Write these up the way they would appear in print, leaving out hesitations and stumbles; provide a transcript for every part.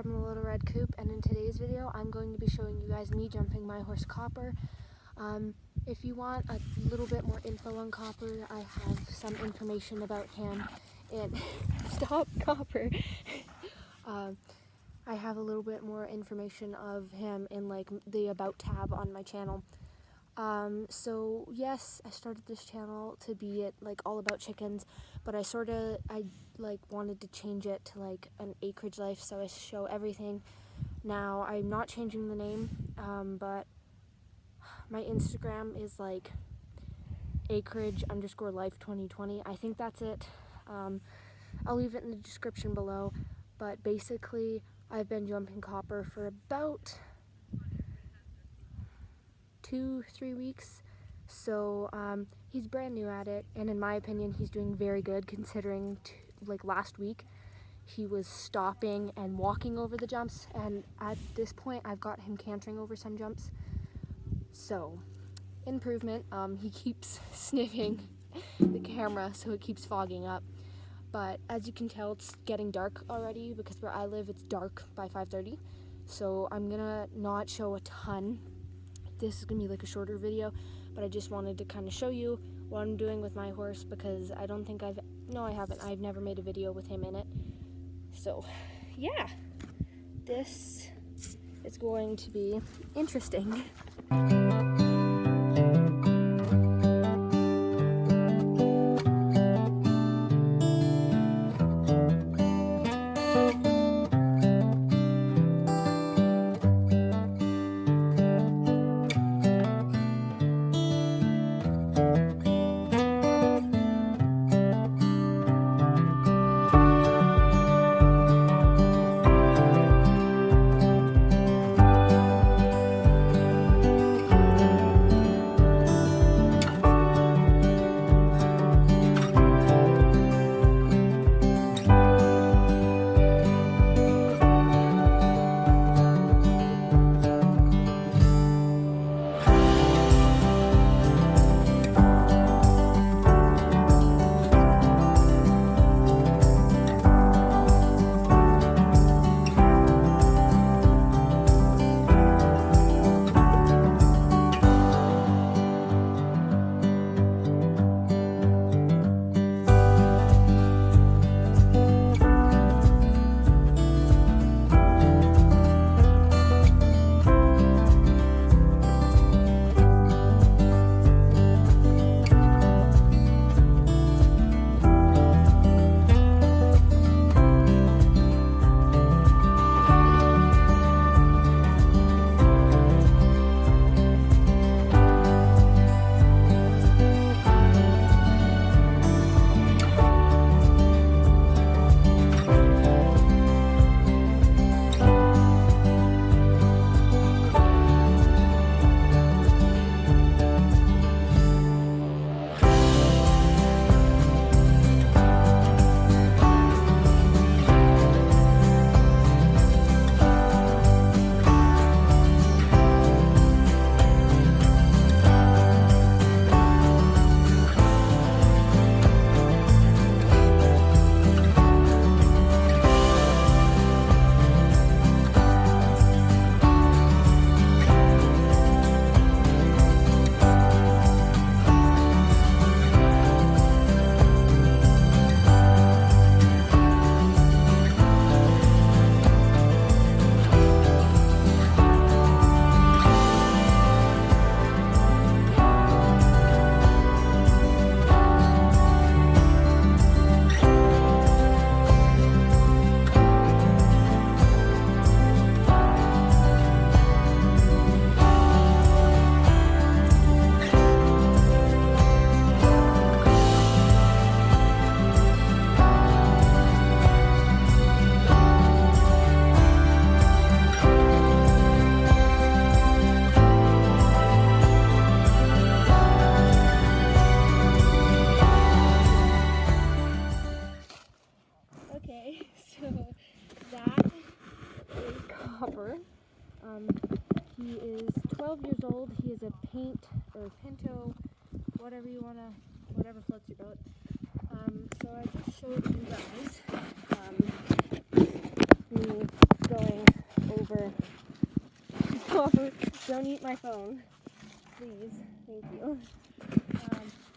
from the Little Red Coop, and in today's video I'm going to be showing you guys me jumping my horse Copper. If you want a little bit more info on Copper, I have some information about him in Stop Copper. I have a little bit more information of him in like the About tab on my channel. So yes, I started this channel to be like all about chickens, but I wanted to change it to like an acreage life, so I show everything. Now I'm not changing the name, but my Instagram is like acreage_life 2020. I think that's it. I'll leave it in the description below, but basically I've been jumping Copper for about 2-3 weeks, so he's brand new at it, and in my opinion he's doing very good considering like last week he was stopping and walking over the jumps, and at this point I've got him cantering over some jumps, so improvement. He keeps sniffing the camera, so it keeps fogging up, but as you can tell it's getting dark already because where I live it's dark by 5:30, so I'm gonna not show a ton. This is gonna be like a shorter video, but I just wanted to kind of show you what I'm doing with my horse because I don't think I've never made a video with him in it. So yeah, this is going to be interesting. Copper. He is 12 years old. He is a paint or pinto, whatever floats your boat. So I just showed you guys me going Don't eat my phone. Please. Thank you.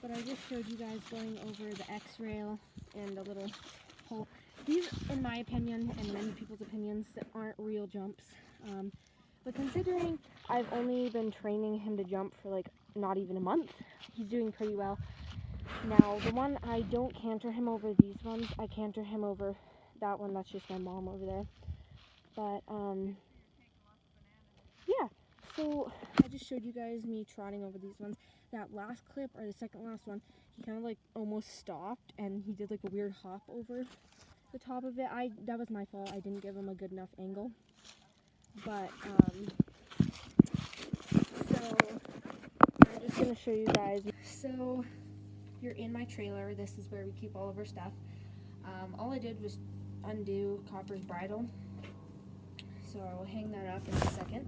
But I just showed you guys going over the X-rail and the little hole. These, in my opinion, and many people's opinions, that aren't real jumps. But considering I've only been training him to jump for like not even a month, he's doing pretty well. Now, the one I don't canter him over these ones, I canter him over that one. That's just my mom over there. But, yeah. So, I just showed you guys me trotting over these ones. That last clip, or the second last one, he kind of like almost stopped, and he did like a weird hop over the top of it. That was my fault. I didn't give him a good enough angle. But, so, I'm just going to show you guys. So, you're in my trailer. This is where we keep all of our stuff. All I did was undo Copper's bridle. So I'll hang that up in a second.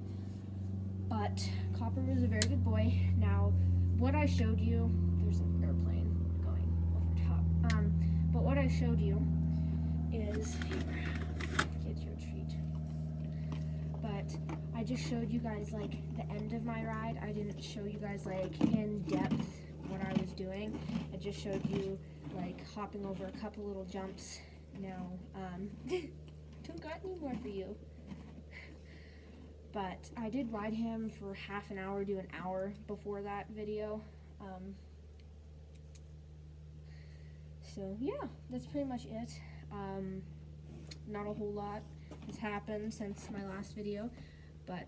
But Copper was a very good boy. Now, what I showed you, there's an airplane going over top. But what I showed you is, get your treat. But I just showed you guys like the end of my ride. I didn't show you guys like in depth what I was doing. I just showed you like hopping over a couple little jumps. Now, don't got any more for you. But I did ride him for half an hour to an hour before that video. So yeah, that's pretty much it. Not a whole lot has happened since my last video, but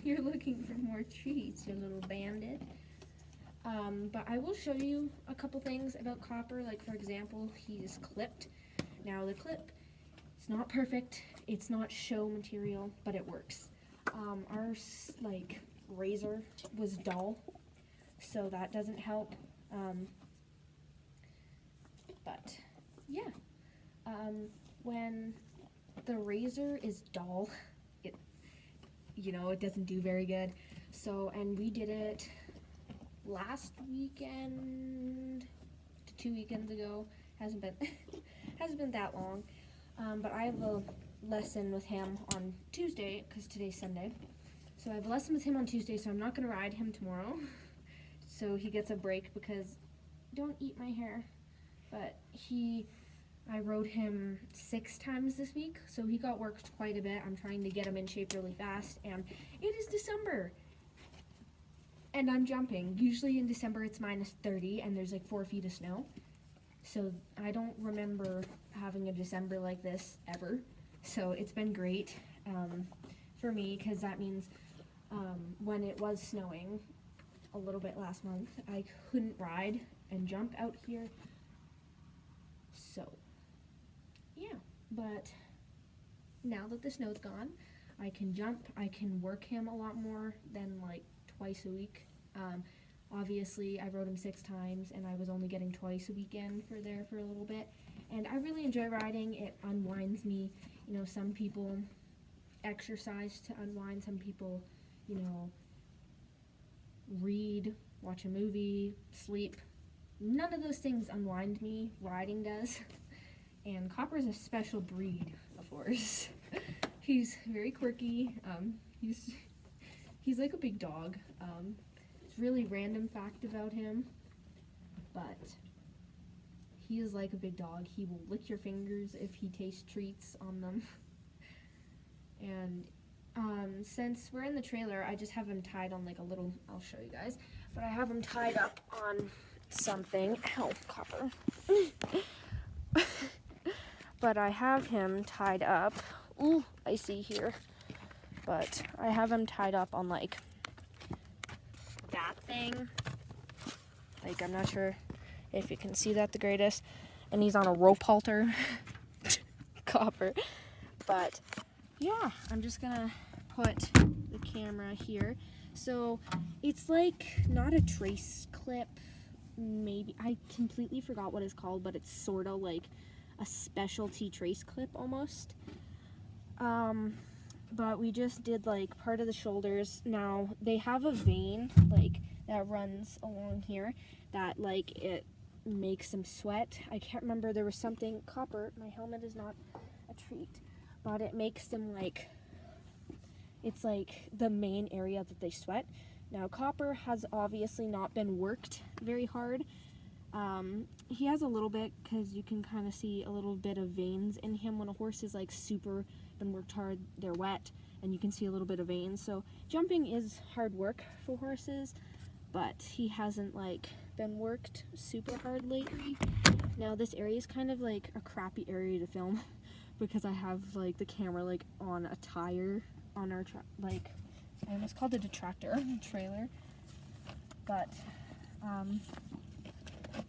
you're looking for more treats, you little bandit. But I will show you a couple things about Copper. Like, for example, he's clipped. Now, the clip is not perfect. It's not show material, but it works. Our, like, razor was dull, so that doesn't help. But, yeah. When the razor is dull, it doesn't do very good. So, and we did it last weekend to 2 weekends ago. Hasn't been that long. But I have a lesson with him on Tuesday, because today's Sunday. So I have a lesson with him on Tuesday, so I'm not going to ride him tomorrow. So he gets a break, because don't eat my hair. But I rode him 6 times this week, so he got worked quite a bit. I'm trying to get him in shape really fast, and it is December. And I'm jumping. Usually in December it's -30 and there's like 4 feet of snow. So I don't remember having a December like this ever. So it's been great for me, because that means when it was snowing a little bit last month, I couldn't ride and jump out here. So yeah, but now that the snow's gone, I can jump. I can work him a lot more than like twice a week. Obviously I rode him 6 times and I was only getting twice a weekend for a little bit, and I really enjoy riding. It unwinds me. You know, some people exercise to unwind, some people, you know, read, watch a movie, sleep. None of those things unwind me. Riding does. And Copper's a special breed of horse. He's very quirky. He's like a big dog. It's a really random fact about him, but he is like a big dog. He will lick your fingers if he tastes treats on them. And since we're in the trailer, I just have him tied on like a little, I'll show you guys, but I have him tied up on something. Ow, Copper. But I have him tied up. Ooh, I see here. But I have him tied up on like that thing. Like, I'm not sure if you can see that the greatest. And he's on a rope halter. Copper. But yeah, I'm just gonna put the camera here. So it's like not a trace clip, maybe. I completely forgot what it's called, but it's sort of like a specialty trace clip almost. But we just did like part of the shoulders. Now they have a vein like that runs along here that like it makes them sweat. I can't remember, there was something. Copper, my helmet is not a treat, but it makes them like, It's like the main area that they sweat. Now Copper has obviously not been worked very hard. He has a little bit, because you can kind of see a little bit of veins in him. When a horse is like super been worked hard, they're wet, and you can see a little bit of veins. So jumping is hard work for horses, but he hasn't like been worked super hard lately. Now this area is kind of like a crappy area to film because I have like the camera like on a tire on our like, I almost called it a tractor trailer, but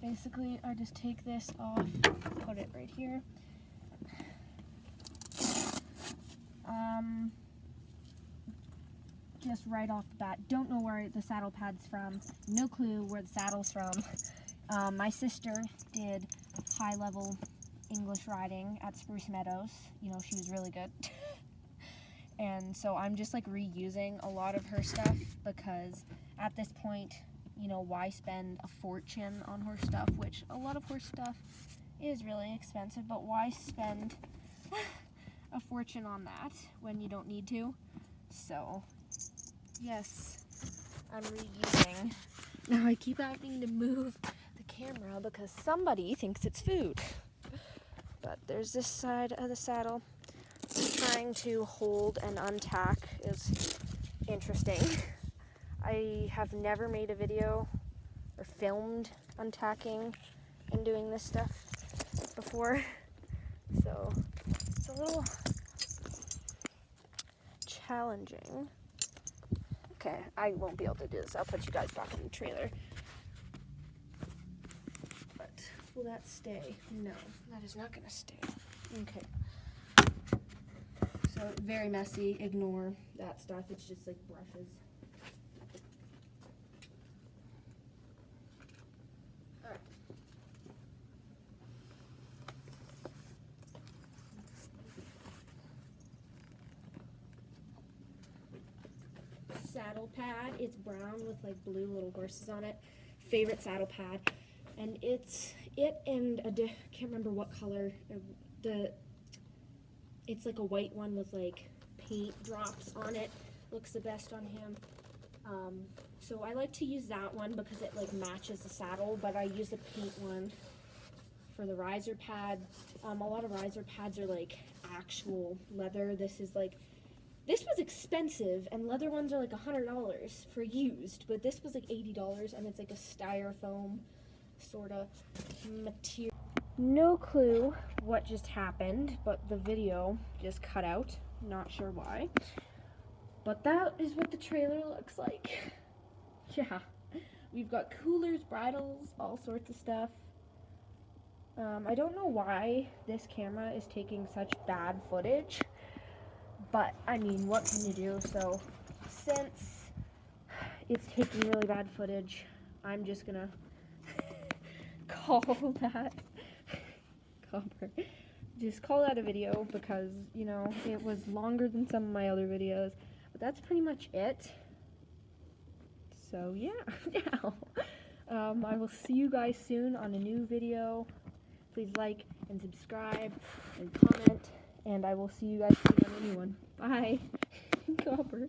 basically I just take this off, put it right here. Just right off the bat, don't know where the saddle pad's from, no clue where the saddle's from. My sister did high-level English riding at Spruce Meadows. You know, she was really good. And so I'm just like reusing a lot of her stuff, because at this point, you know, why spend a fortune on horse stuff, which a lot of horse stuff is really expensive, but why spend a fortune on that when you don't need to? So yes, I'm reusing. Now I keep having to move the camera because somebody thinks it's food. But there's this side of the saddle. Trying to hold and untack is interesting. I have never made a video or filmed untacking and doing this stuff before, so it's a little challenging. Okay, I won't be able to do this. I'll put you guys back in the trailer. But will that stay? No, that is not gonna stay. Okay. So very messy, ignore that stuff, it's just like brushes. Alright. Saddle pad, it's brown with like blue little horses on it. Favorite saddle pad. And it's and can't remember what color, it's like a white one with like paint drops on it. Looks the best on him. So I like to use that one because it like matches the saddle, but I use the paint one for the riser pad. A lot of riser pads are like actual leather. This was expensive, and leather ones are like $100 for used, but this was like $80, and it's like a styrofoam sort of material. No clue what just happened, but the video just cut out. Not sure why. But that is what the trailer looks like. Yeah. We've got coolers, bridles, all sorts of stuff. I don't know why this camera is taking such bad footage, but I mean, what can you do? So since it's taking really bad footage, I'm just gonna call that just call that a video, because you know it was longer than some of my other videos, but that's pretty much it. So yeah. Now I will see you guys soon on a new video. Please like and subscribe and comment, and I will see you guys soon on a new one. Bye. Copper.